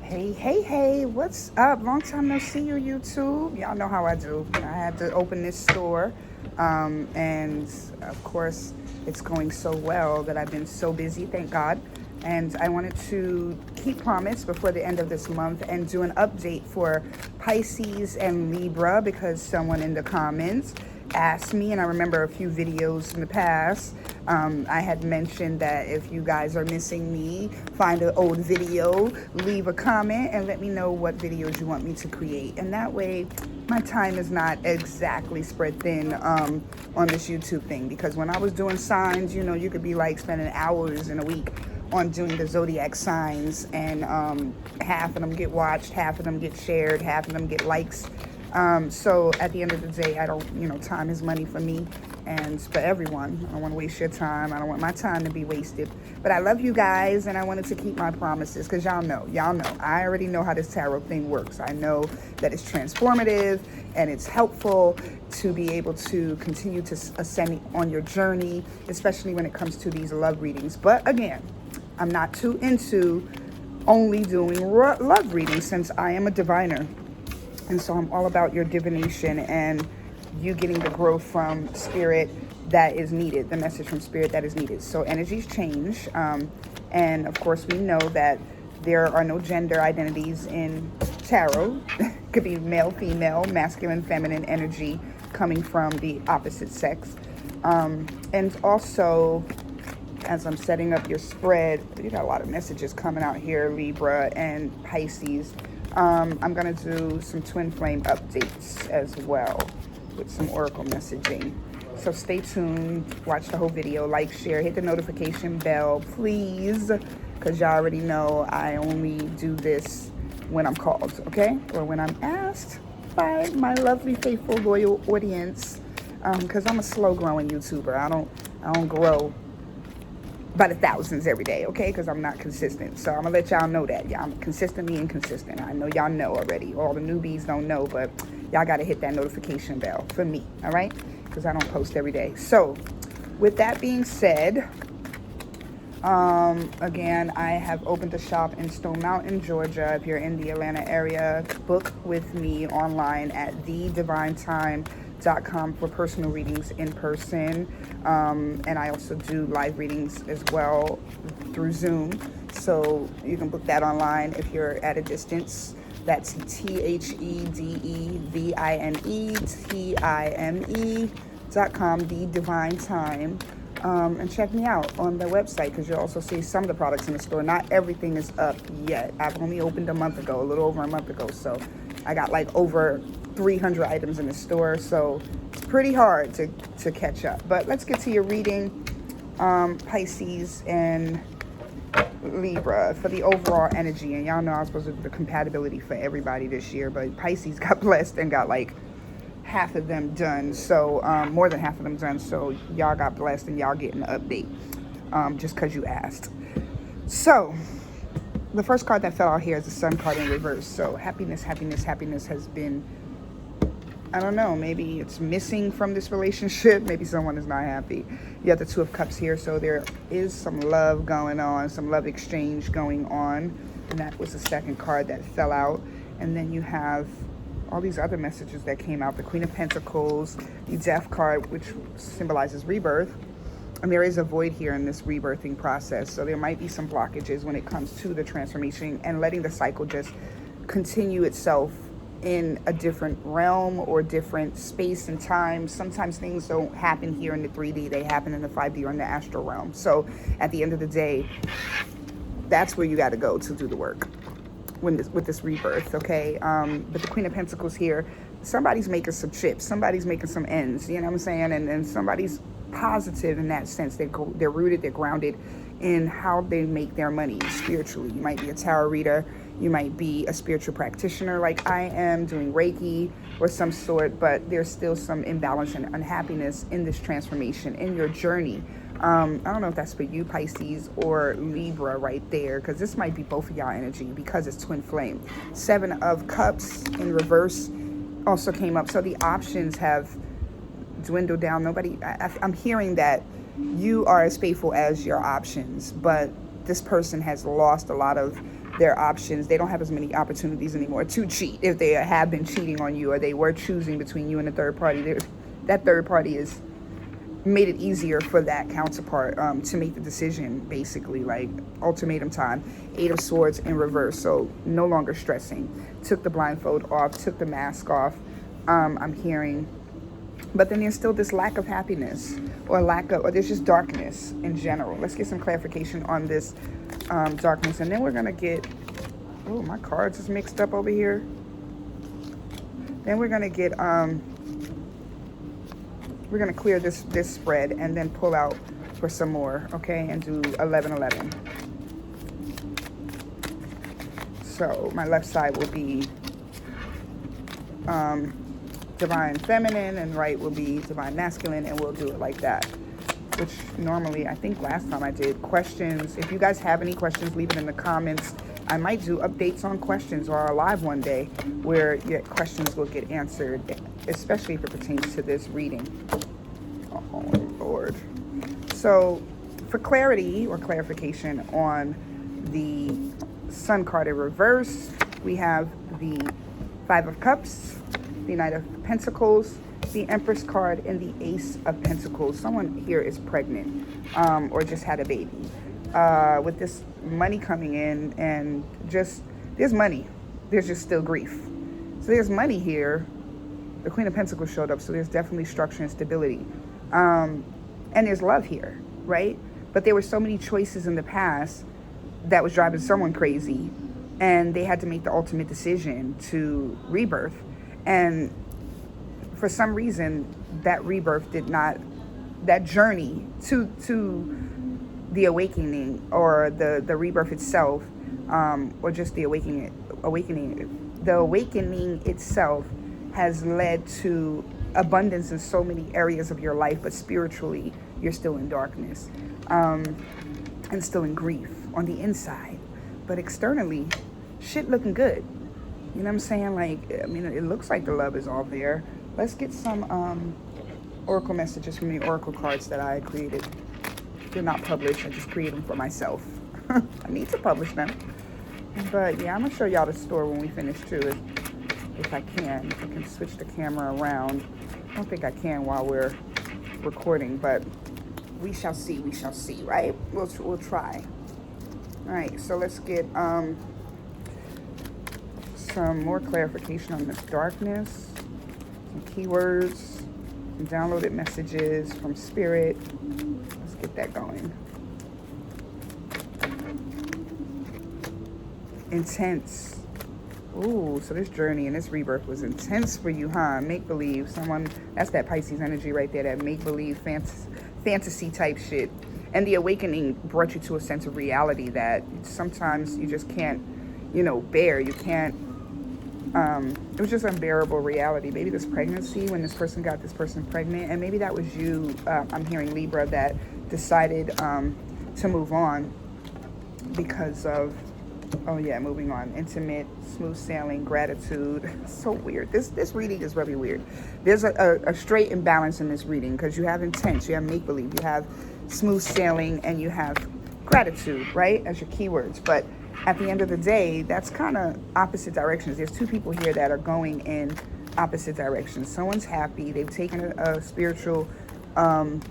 Hey, what's up? Long time no see you, YouTube. Y'all know how I do. I had to open this store. And of course, it's going so well that I've been so busy, thank God. And I wanted to keep promise before the end of this month and do an update for Pisces and Libra because someone in the comments asked me, and I remember a few videos in the past, I had mentioned that if you guys are missing me, find an old video, leave a comment, and let me know what videos you want me to create. And that way, my time is not exactly spread thin on this YouTube thing. Because when I was doing signs, you know, you could be like spending hours in a week on doing the zodiac signs, and half of them get watched, half of them get shared, half of them get likes. So at the end of the day, I don't, time is money for me and for everyone. I don't want to waste your time. I don't want my time to be wasted. But I love you guys, and I wanted to keep my promises because y'all know. I already know how this tarot thing works. I know that it's transformative and it's helpful to be able to continue to ascend on your journey, especially when it comes to these love readings. But again, I'm not too into only doing love readings since I am a diviner. And so I'm all about your divination and you getting the growth from spirit that is needed, the message from spirit that is needed. So energies change. And of course, we know that there are no gender identities in tarot. It could be male, female, masculine, feminine energy coming from the opposite sex. And also, as I'm setting up your spread, you got a lot of messages coming out here, Libra and Pisces. I'm going to do some twin flame updates as well with some oracle messaging. So stay tuned, watch the whole video, like, share, hit the notification bell, please, because y'all already know I only do this when I'm called, okay? Or when I'm asked by my lovely, faithful, loyal audience, because I'm a slow-growing YouTuber. I don't grow by the thousands every day, okay? Because I'm not consistent. So I'm gonna let y'all know that. Yeah, I'm consistently inconsistent. I know y'all know already. All the newbies don't know, but y'all gotta hit that notification bell for me, all right? Because I don't post every day. So with that being said, again, I have opened a shop in Stone Mountain, Georgia. If you're in the Atlanta area, book with me online at thedivinetime.com for personal readings in person. And I also do live readings as well through Zoom. So you can book that online if you're at a distance. That's TheDevineTime.com, The Divine Time. And check me out on the website because you'll also see some of the products in the store. Not everything is up yet. I've only opened a month ago, a little over a month ago. So I got like over 300 items in the store. So it's pretty hard to catch up. But let's get to your reading, Pisces and Libra, for the overall energy. And y'all know I was supposed to do the compatibility for everybody this year. But Pisces got blessed and got like half of them done, so more than half of them done, so y'all got blessed and y'all getting an update just because you asked. So the first card that fell out here is the Sun card in reverse. So happiness has been, I don't know, maybe it's missing from this relationship, maybe someone is not happy. You have the Two of Cups here, so there is some love going on, some love exchange going on, and that was the second card that fell out. And then you have all these other messages that came out. The Queen of Pentacles, the Death card, which symbolizes rebirth. And there is a void here in this rebirthing process. So there might be some blockages when it comes to the transformation and letting the cycle just continue itself in a different realm or different space and time. Sometimes things don't happen here in the 3D. They happen in the 5D or in the astral realm. So at the end of the day, that's where you got to go to do the work. With this rebirth, okay? But the Queen of Pentacles here, somebody's making some chips, somebody's making some ends, you know what I'm saying? And somebody's positive in that sense. They're rooted, they're grounded in how they make their money spiritually. You might be a tarot reader, you might be a spiritual practitioner like I am, doing Reiki or some sort, but there's still some imbalance and unhappiness in this transformation, in your journey. I don't know if that's for you, Pisces, or Libra right there, because this might be both of y'all energy because it's twin flame. Seven of Cups in reverse also came up. So the options have dwindled down. I'm hearing that you are as faithful as your options, but this person has lost a lot of their options. They don't have as many opportunities anymore to cheat. If they have been cheating on you, or they were choosing between you and a third party, that third party is made it easier for that counterpart to make the decision, basically, like ultimatum time. 8 of Swords in reverse, so no longer stressing. Took the blindfold off, took the mask off, I'm hearing. But then there's still this lack of happiness, or there's just darkness in general. Let's get some clarification on this darkness, and then we're gonna get, oh, my cards is mixed up over here. Then we're gonna get we're gonna clear this spread and then pull out for some more, okay, and do 11-11. So my left side will be divine feminine, and right will be divine masculine, and we'll do it like that. Which normally, I think last time I did questions. If you guys have any questions, leave it in the comments. I might do updates on questions, or a live one day where your questions will get answered, especially if it pertains to this reading. Oh Lord. So for clarity or clarification on the Sun card in reverse, we have the 5 of Cups, the Knight of Pentacles, the Empress card, and the Ace of Pentacles. Someone here is pregnant or just had a baby. With this money coming in, and just, there's money. There's just still grief. So there's money here. The Queen of Pentacles showed up, so there's definitely structure and stability. And there's love here, right? But there were so many choices in the past that was driving someone crazy, and they had to make the ultimate decision to rebirth. And for some reason, that rebirth did not, that journey to the awakening, or the rebirth itself, or just the awakening itself has led to abundance in so many areas of your life, but spiritually you're still in darkness, and still in grief on the inside, but externally shit looking good. You know what I'm saying? Like, I mean, it looks like the love is all there. Let's get some oracle messages from the oracle cards that I created. They're not published. I just create them for myself. I need to publish them. But yeah, I'm going to show y'all the store when we finish too, if I can. If I can switch the camera around. I don't think I can while we're recording, but we shall see. We shall see, right? We'll try. All right, so let's get some more clarification on this darkness. Some keywords, some downloaded messages from Spirit. Let's get that going. Intense. Ooh, so this journey and this rebirth was intense for you, huh? Make-believe. Someone, that's that Pisces energy right there, that make-believe fantasy type shit. And the awakening brought you to a sense of reality that sometimes you just can't, bear. You can't, it was just unbearable reality. Maybe this pregnancy, when this person got this person pregnant, and maybe that was you, I'm hearing Libra, that decided to move on because of, oh yeah, moving on. Intimate, smooth sailing, gratitude. So weird. This reading is really weird. There's a straight imbalance in this reading, because you have intense, you have make-believe, you have smooth sailing, and you have gratitude, right, as your keywords. But at the end of the day, that's kind of opposite directions. There's two people here that are going in opposite directions. Someone's happy. They've taken a spiritual turn,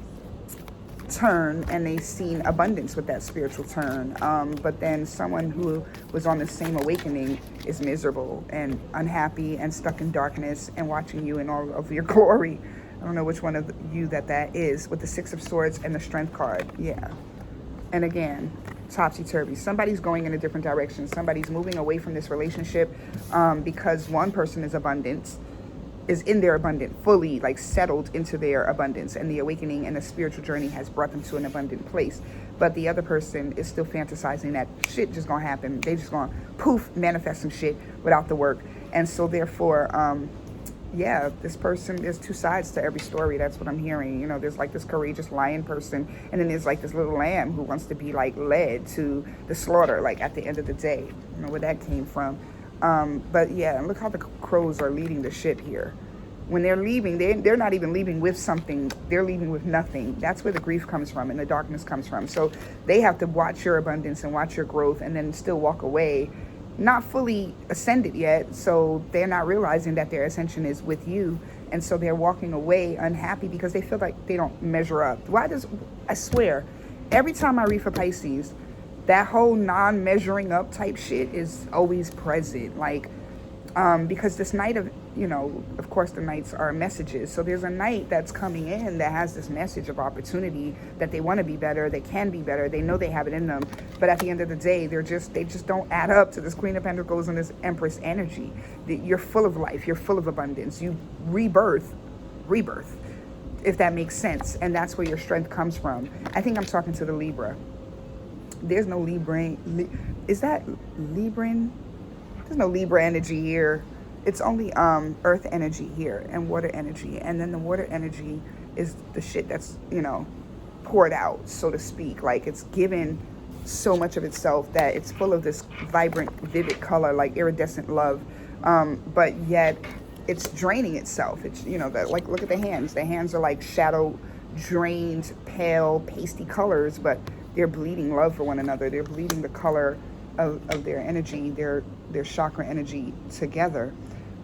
and they've seen abundance with that spiritual turn. But then someone who was on the same awakening is miserable and unhappy and stuck in darkness and watching you in all of your glory. I don't know which one of you that is, with the 6 of Swords and the Strength card. Yeah. And again, topsy-turvy. Somebody's going in a different direction. Somebody's moving away from this relationship because one person is in their abundance, fully like settled into their abundance, and the awakening and the spiritual journey has brought them to an abundant place. But the other person is still fantasizing that shit just gonna happen. They just gonna poof, manifest some shit without the work. And so therefore, yeah, this person, there's two sides to every story. That's what I'm hearing. There's like this courageous lion person, and then there's like this little lamb who wants to be like led to the slaughter, like at the end of the day. I don't know where that came from. But yeah, look how the crows are leading the ship here. when they're leaving, they're not even leaving with something. They're leaving with nothing. That's where the grief comes from and the darkness comes from. So they have to watch your abundance and watch your growth and then still walk away, not fully ascended yet. So they're not realizing that their ascension is with you. And so they're walking away unhappy because they feel like they don't measure up. I swear, every time I read for Pisces, that whole non-measuring up type shit is always present. Like, because this night of, of course the nights are messages. So there's a night that's coming in that has this message of opportunity, that they want to be better, they can be better, they know they have it in them. But at the end of the day, they just don't add up to this Queen of Pentacles and this Empress energy. You're full of life, you're full of abundance, you rebirth, if that makes sense. And that's where your strength comes from. I think I'm talking to the Libra. There's no Libra. Is that Libran? There's no Libra energy here. It's only earth energy here and water energy. And then the water energy is the shit that's, poured out, so to speak. Like, it's given so much of itself that it's full of this vibrant, vivid color, like iridescent love. But yet it's draining itself. It's, like, look at the hands. The hands are like shadow drained, pale, pasty colors, but they're bleeding love for one another. They're bleeding the color of their energy, their chakra energy together.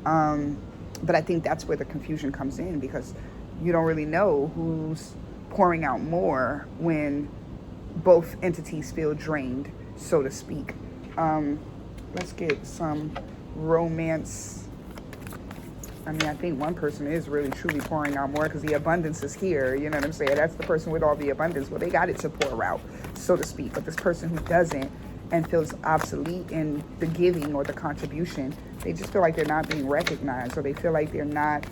But I think that's where the confusion comes in, because you don't really know who's pouring out more when both entities feel drained, so to speak. Let's get some romance. I mean, I think one person is really truly pouring out more because the abundance is here. You know what I'm saying? That's the person with all the abundance. Well, they got it to pour out, so to speak. But this person who doesn't and feels obsolete in the giving or the contribution, they just feel like they're not being recognized, or they feel like they're not,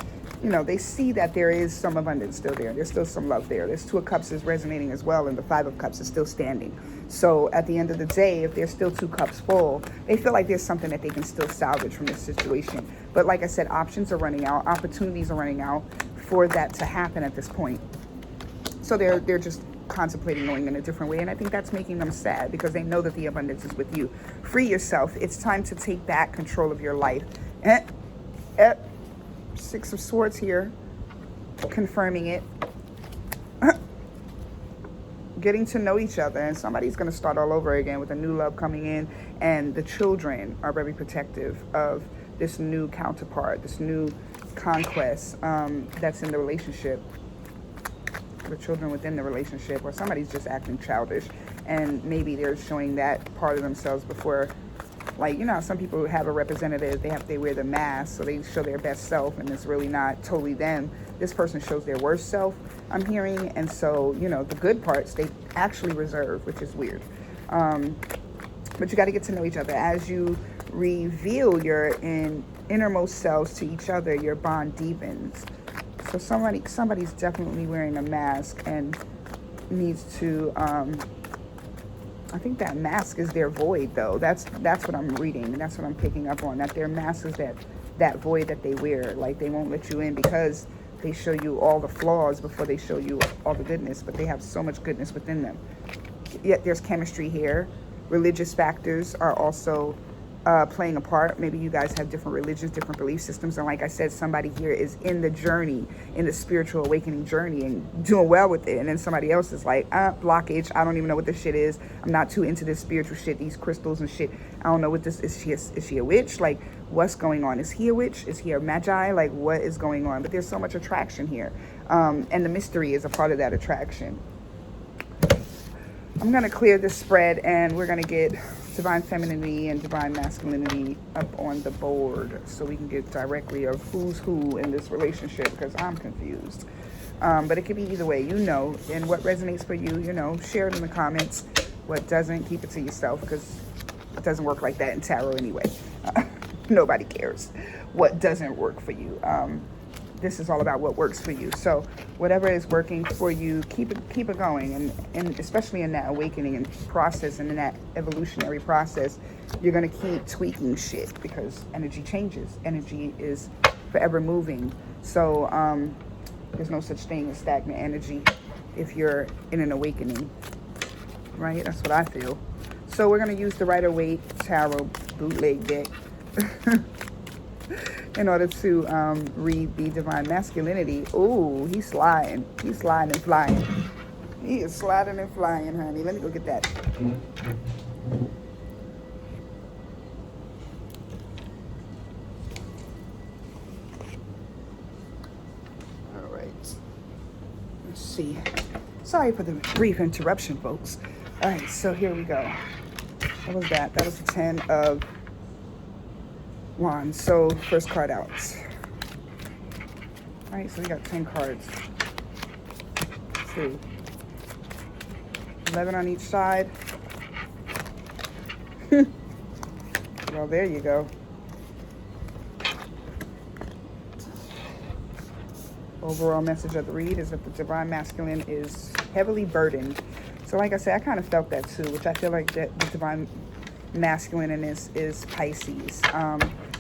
they see that there is some abundance still there. There's still some love there. This Two of Cups is resonating as well, and the Five of Cups is still standing. So at the end of the day, if there's still 2 cups full, they feel like there's something that they can still salvage from this situation. But like I said, options are running out, opportunities are running out for that to happen at this point. So they're just contemplating going in a different way, and I think that's making them sad because they know that the abundance is with you. Free yourself. It's time to take back control of your life. Six of Swords here, confirming it. Getting to know each other, and somebody's going to start all over again with a new love coming in, and the children are very protective of this new counterpart, this new conquest that's in the relationship. The children within the relationship, or somebody's just acting childish, and maybe they're showing that part of themselves before. Like, some people who have a representative, they wear the mask, so they show their best self, and it's really not totally them. This person shows their worst self, I'm hearing, and so, the good parts, they actually reserve, which is weird. But you got to get to know each other. As you reveal your innermost selves to each other, your bond deepens. So somebody's definitely wearing a mask and needs to, I think that mask is their void, though. That's what I'm reading, and that's what I'm picking up on, that their mask is that void that they wear. Like, they won't let you in because they show you all the flaws before they show you all the goodness, but they have so much goodness within them. Yet there's chemistry here. Religious factors are also playing a part. Maybe you guys have different religions, different belief systems, and like I said, somebody here is in the journey, in the spiritual awakening journey, and doing well with it, and then somebody else is like, blockage, I don't even know what this shit is, I'm not too into this spiritual shit, these crystals and shit, I don't know what this is. Is she a witch? Like, what's going on? Is he a witch? Is he a magi? Like, what is going on? But there's so much attraction here, and the mystery is a part of that attraction. I'm going to clear this spread, and we're going to get divine femininity and divine masculinity up on the board so we can get directly of who's who in this relationship, because I'm confused. But it could be either way, and what resonates for you, share it in the comments. What doesn't, keep it to yourself, because it doesn't work like that in tarot anyway. Nobody cares what doesn't work for you. This is all about what works for you. So whatever is working for you, keep it going. And especially in that awakening and process and in that evolutionary process, you're going to keep tweaking shit because energy changes. Energy is forever moving. So there's no such thing as stagnant energy if you're in an awakening, right? That's what I feel. So we're going to use the Rider-Waite Tarot bootleg deck. in order to read the divine masculinity. Ooh, he's sliding. He's sliding and flying. He is sliding and flying, honey. Let me go get that. All right. Let's see. Sorry for the brief interruption, folks. All right, so here we go. What was that? That was the 10 of Wands. So first card out. All right, so we got 10 cards. 2. 11 on each side. Well, there you go. Overall message of the read is that the divine masculine is heavily burdened. So like I said, I kind of felt that too, which I feel like that the divine masculine in this is Pisces.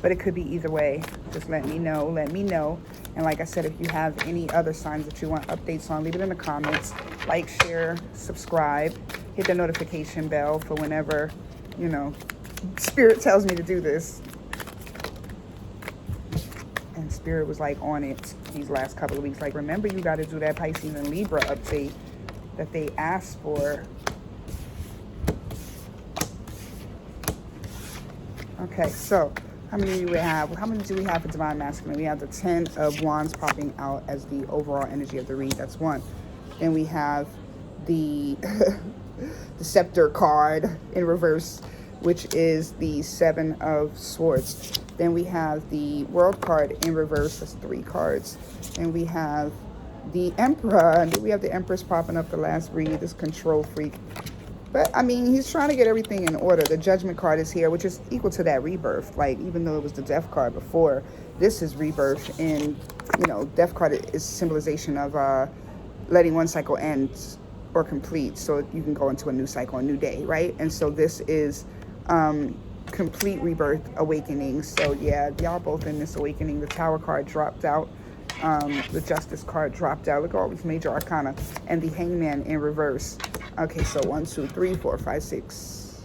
But it could be either way. Just let me know. Let me know. And like I said, if you have any other signs that you want updates on, leave it in the comments. Like, share, subscribe. Hit the notification bell for whenever, you know, Spirit tells me to do this. And Spirit was like on it these last couple of weeks. Like, remember, you got to do that Pisces and Libra update that they asked for. Okay, so how many do we have? How many do we have for divine masculine? We have the 10 of Wands popping out as the overall energy of the read. That's 1. Then we have the the Scepter card in reverse, which is the 7 of Swords. Then we have the World card in reverse. That's 3 cards. And we have the Emperor. And we have the Empress popping up the last read, this control freak. But, I mean, he's trying to get everything in order. The Judgment card is here, which is equal to that rebirth. Like, even though it was the Death card before, this is rebirth. And, you know, Death card is symbolization of letting one cycle end or complete so you can go into a new cycle, a new day, right? And so this is complete rebirth, awakening. So, yeah, y'all both in this awakening. The Tower card dropped out. The Justice card dropped out. Look at all these major arcana. And the Hangman in reverse. Okay, so 1, 2, 3, 4, 5, 6,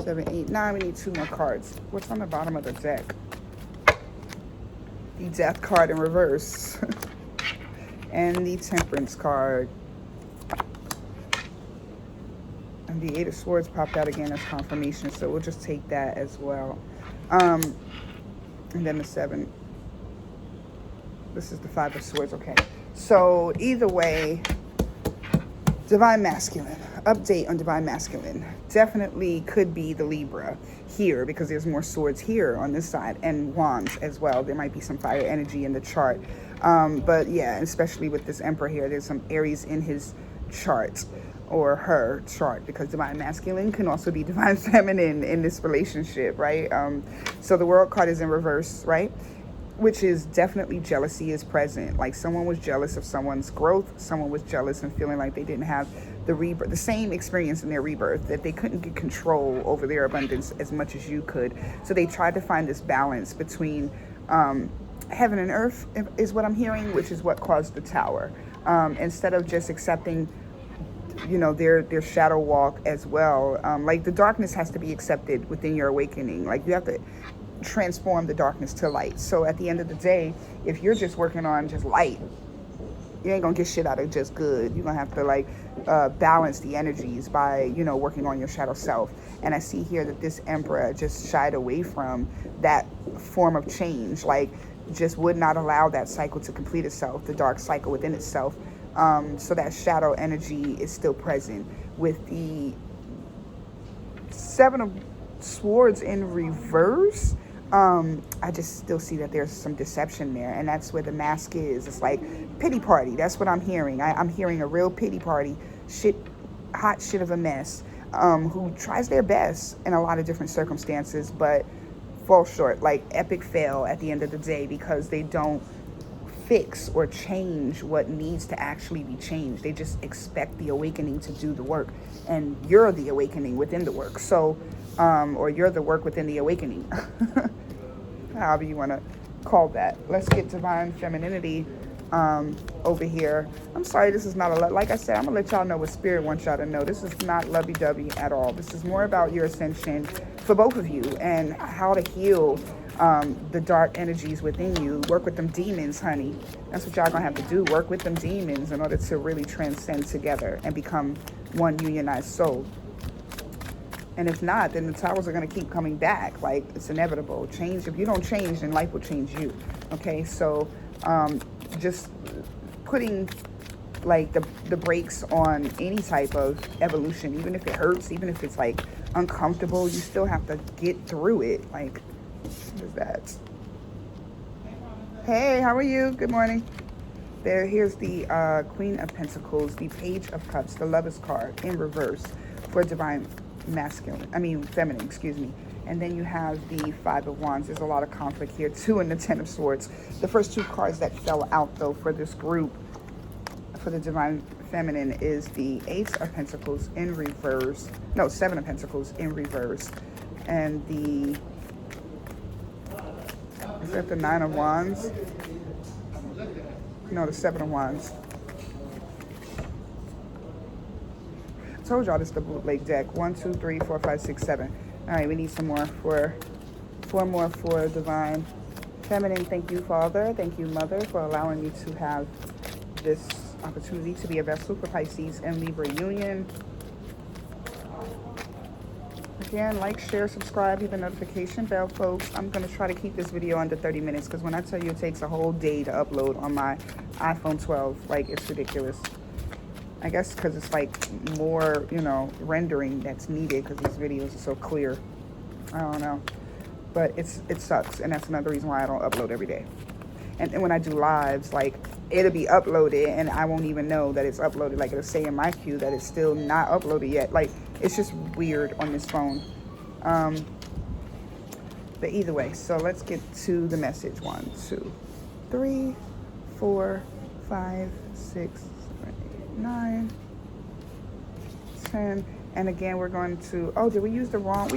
7, 8, 9. We need 2 more cards. What's on the bottom of the deck? The Death card in reverse. And the Temperance card. And the 8 of Swords popped out again as confirmation, so we'll just take that as well. And then the 7. This is the 5 of Swords, okay. So either way, divine masculine, update on divine masculine. Definitely could be the Libra here because there's more swords here on this side and wands as well. There might be some fire energy in the chart. But yeah, especially with this Emperor here, there's some Aries in his chart or her chart because divine masculine can also be divine feminine in this relationship, right? So the World card is in reverse, right? Which is definitely jealousy is present. Like someone was jealous of someone's growth. Someone was jealous and feeling like they didn't have the rebirth, the same experience in their rebirth, that they couldn't get control over their abundance as much as you could. So they tried to find this balance between heaven and earth is what I'm hearing, which is what caused the Tower. Instead of just accepting, you know, their shadow walk as well. Like the darkness has to be accepted within your awakening. Like you have to transform the darkness to light. So at the end of the day, if you're just working on just light, you ain't gonna get shit out of just good. You're gonna have to like balance the energies by, you know, working on your shadow self. And I see here that this Emperor just shied away from that form of change, like just would not allow that cycle to complete itself, the dark cycle within itself. So that shadow energy is still present. With the 7 of Swords in reverse, I just still see that there's some deception there, and that's where the mask is. It's like pity party. That's what I'm hearing. I'm hearing a real pity party, hot shit of a mess, who tries their best in a lot of different circumstances, but falls short, like epic fail at the end of the day because they don't fix or change what needs to actually be changed. They just expect the awakening to do the work, and you're the awakening within the work. So, or you're the work within the awakening. However you want to call that. Let's get divine femininity over here. I'm sorry, this is not a lot. Like I said, I'm gonna let y'all know what Spirit wants y'all to know. This is not lovey-dovey at all. This is more about your ascension, for both of you, and how to heal the dark energies within you. Work with them demons, honey. That's what y'all gonna have to do. Work with them demons in order to really transcend together and become one unionized soul. And if not, then the towers are going to keep coming back. Like, it's inevitable. Change, if you don't change, then life will change you. Okay, so just putting like the brakes on any type of evolution, even if it hurts, even if it's like uncomfortable, you still have to get through it. Like, what is that? Hey, how are you? Good morning. Here's the Queen of Pentacles, the Page of Cups, the Lover's card in reverse for divine feminine, excuse me. And then you have the Five of Wands. There's a lot of conflict here too, in the Ten of Swords. The first two cards that fell out though for this group, for the divine feminine, is the Eight of Pentacles in reverse. No, Seven of Pentacles in reverse. And is that the Nine of Wands? No, the Seven of Wands. Told y'all this is the bootleg deck. 1, 2, 3, 4, 5, 6, 7. All right, we need some more for 4 more for divine feminine. Thank you, Father. Thank you, Mother, for allowing me to have this opportunity to be a vessel for Pisces and Libra union. Again, like, share, subscribe, hit the notification bell, folks. I'm going to try to keep this video under 30 minutes because when I tell you it takes a whole day to upload on my iPhone 12, like, it's ridiculous. I guess because it's like more, rendering that's needed because these videos are so clear. I don't know. But it sucks. And that's another reason why I don't upload every day. And then when I do lives, like, it'll be uploaded and I won't even know that it's uploaded. Like, it'll say in my queue that it's still not uploaded yet. Like, it's just weird on this phone. But either way, so let's get to the message. 1, 2, 3, 4, 5, 6, 9, 10, and again we're going to, did we use the wrong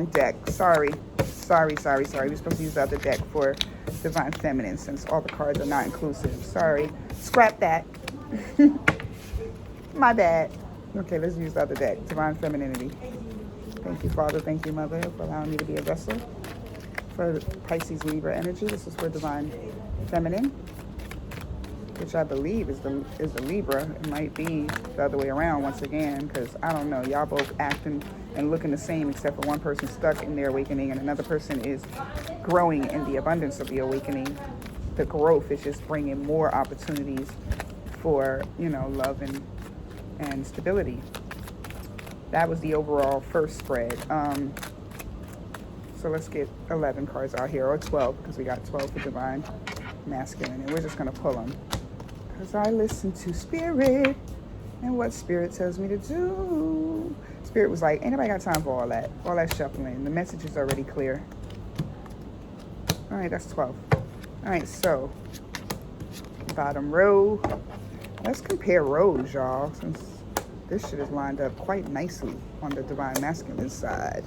deck? Sorry, we're supposed to use the other deck for divine feminine since all the cards are not inclusive. Sorry, scrap that. My bad. Okay, let's use the other deck, divine femininity. Thank you, Father. Thank you, Mother, for allowing me to be a vessel for Pisces Libra energy. This is for divine feminine, which I believe is the Libra. It might be the other way around once again, because I don't know. Y'all both acting and looking the same, except for one person stuck in their awakening and another person is growing in the abundance of the awakening. The growth is just bringing more opportunities for, love and stability. That was the overall first spread. So let's get 11 cards out here, or 12, because we got 12 for divine masculine, and we're just going to pull them. Because I listen to Spirit and what Spirit tells me to do. Spirit was like, ain't nobody got time for all that shuffling. The message is already clear. All right, that's 12. All right, so bottom row. Let's compare rows, y'all, since this shit is lined up quite nicely on the divine masculine side.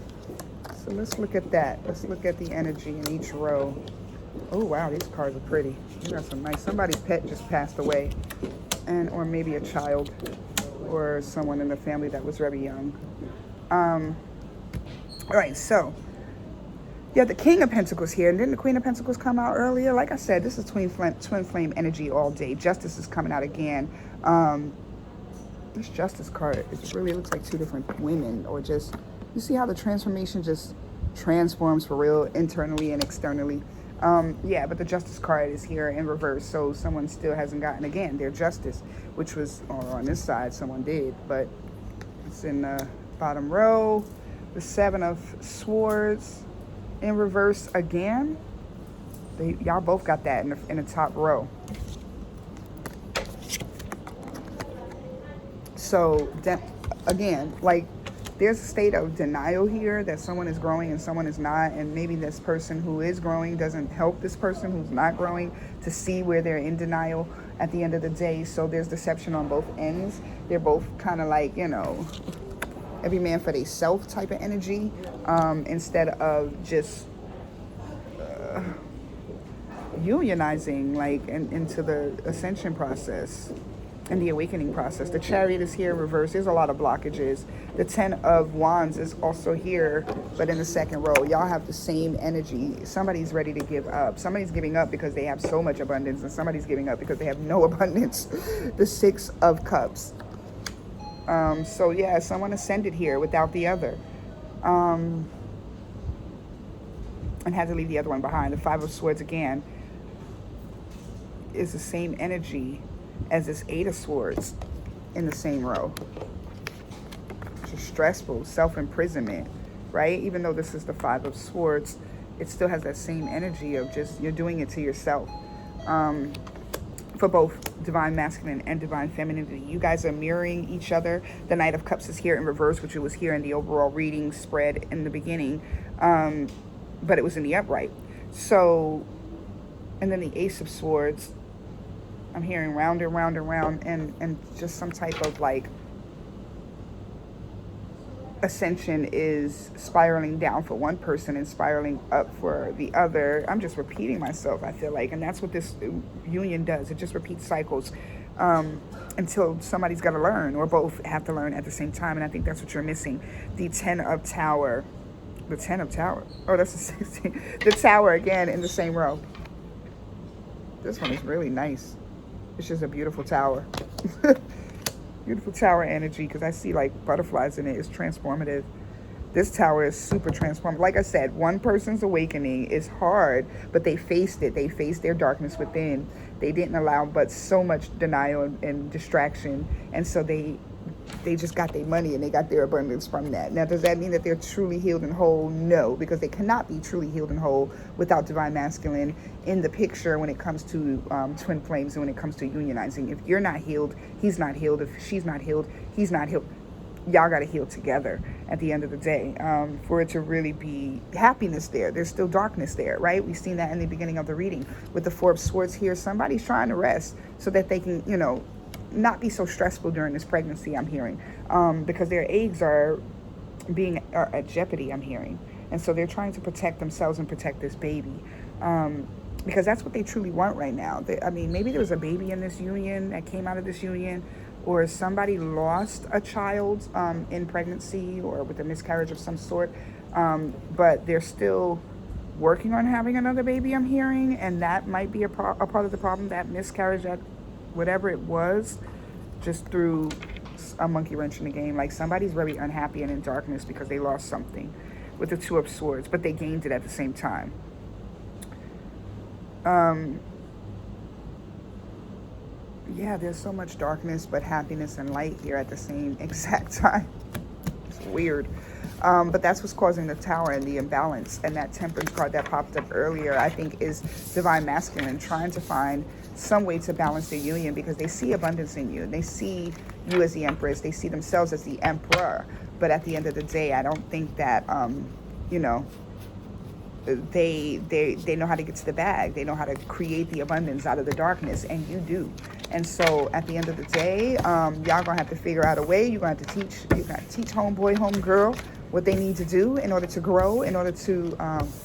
So let's look at that. Let's look at the energy in each row. Oh, wow, these cards are pretty. You got some nice, somebody's pet just passed away, or maybe a child or someone in the family that was very young. All right, so you have the King of Pentacles here, and didn't the Queen of Pentacles come out earlier? Like I said, this is twin flame energy all day. Justice is coming out again. This Justice card, it really looks like two different women, or just, you see how the transformation just transforms for real, internally and externally. Yeah, but the Justice card is here in reverse, so someone still hasn't gotten, again, their justice, which was, or on this side, someone did, but it's in the bottom row. The Seven of Swords in reverse again. Y'all both got that in the top row. So, again, like, there's a state of denial here that someone is growing and someone is not, and maybe this person who is growing doesn't help this person who's not growing to see where they're in denial at the end of the day. So there's deception on both ends. They're both kind of like, every man for themselves type of energy, instead of just unionizing, like, into the ascension process. in the awakening process. The Chariot is here in reverse. There's a lot of blockages. The 10 of Wands is also here, but in the second row. Y'all have the same energy. Somebody's ready to give up. Somebody's giving up because they have so much abundance, and somebody's giving up because they have no abundance. The 6 of Cups. So yeah, someone ascended here without the other. And had to leave the other one behind. The 5 of Swords again is the same energy as this 8 of Swords in the same row. It's stressful, self-imprisonment, right? Even though this is the 5 of Swords, it still has that same energy of just, you're doing it to yourself. For both divine masculine and divine femininity, you guys are mirroring each other. The Knight of Cups is here in reverse, which it was here in the overall reading spread in the beginning, but it was in the upright. So, and then the Ace of Swords, I'm hearing round and round and round, and just some type of like ascension is spiraling down for one person and spiraling up for the other. I'm just repeating myself, I feel like, and that's what this union does. It just repeats cycles until somebody's got to learn, or both have to learn at the same time, and I think that's what you're missing. The 10 of Tower. The 10 of Tower. Oh, that's the 16. The Tower again in the same row. This one is really nice. It's just a beautiful tower. Beautiful tower energy, because I see like butterflies in it. It's transformative. This tower is super transformative. Like I said, one person's awakening is hard, but they faced it. They faced their darkness within. They didn't allow but so much denial and distraction. And so they just got their money and they got their abundance from that. Now, does that mean that they're truly healed and whole? No, because they cannot be truly healed and whole without divine masculine in the picture when it comes to twin flames and when it comes to unionizing. If you're not healed, he's not healed. If she's not healed, he's not healed. Y'all got to heal together at the end of the day for it to really be happiness there. There's still darkness there, right? We've seen that in the beginning of the reading. With the 4 of Swords here, somebody's trying to rest so that they can, not be so stressful during this pregnancy, I'm hearing, because their eggs are at jeopardy, I'm hearing. And so they're trying to protect themselves and protect this baby, because that's what they truly want right now. Maybe there was a baby in this union that came out of this union, or somebody lost a child in pregnancy or with a miscarriage of some sort, but they're still working on having another baby, I'm hearing, and that might be a part of the problem, that miscarriage, that whatever it was, just threw a monkey wrench in the game. Like somebody's very unhappy and in darkness because they lost something with the 2 of Swords, but they gained it at the same time. Yeah, there's so much darkness but happiness and light here at the same exact time. It's weird. But that's what's causing the Tower and the imbalance. And that Temperance card that popped up earlier, I think, is divine masculine trying to find some way to balance their union, because they see abundance in you. They see you as the Empress. They see themselves as the Emperor. But at the end of the day, I don't think that, they know how to get to the bag. They know how to create the abundance out of the darkness, and you do. And so at the end of the day, y'all gonna have to figure out a way. You're gonna have to teach homeboy, homegirl what they need to do in order to grow, in order to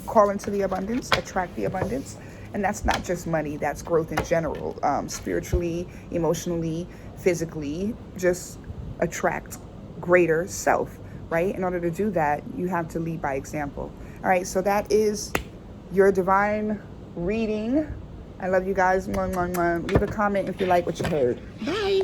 call into the abundance, attract the abundance. And that's not just money, that's growth in general, spiritually, emotionally, physically, just attract greater self, right? In order to do that, you have to lead by example. All right, so that is your divine reading. I love you guys. Leave a comment if you like what you heard. Bye.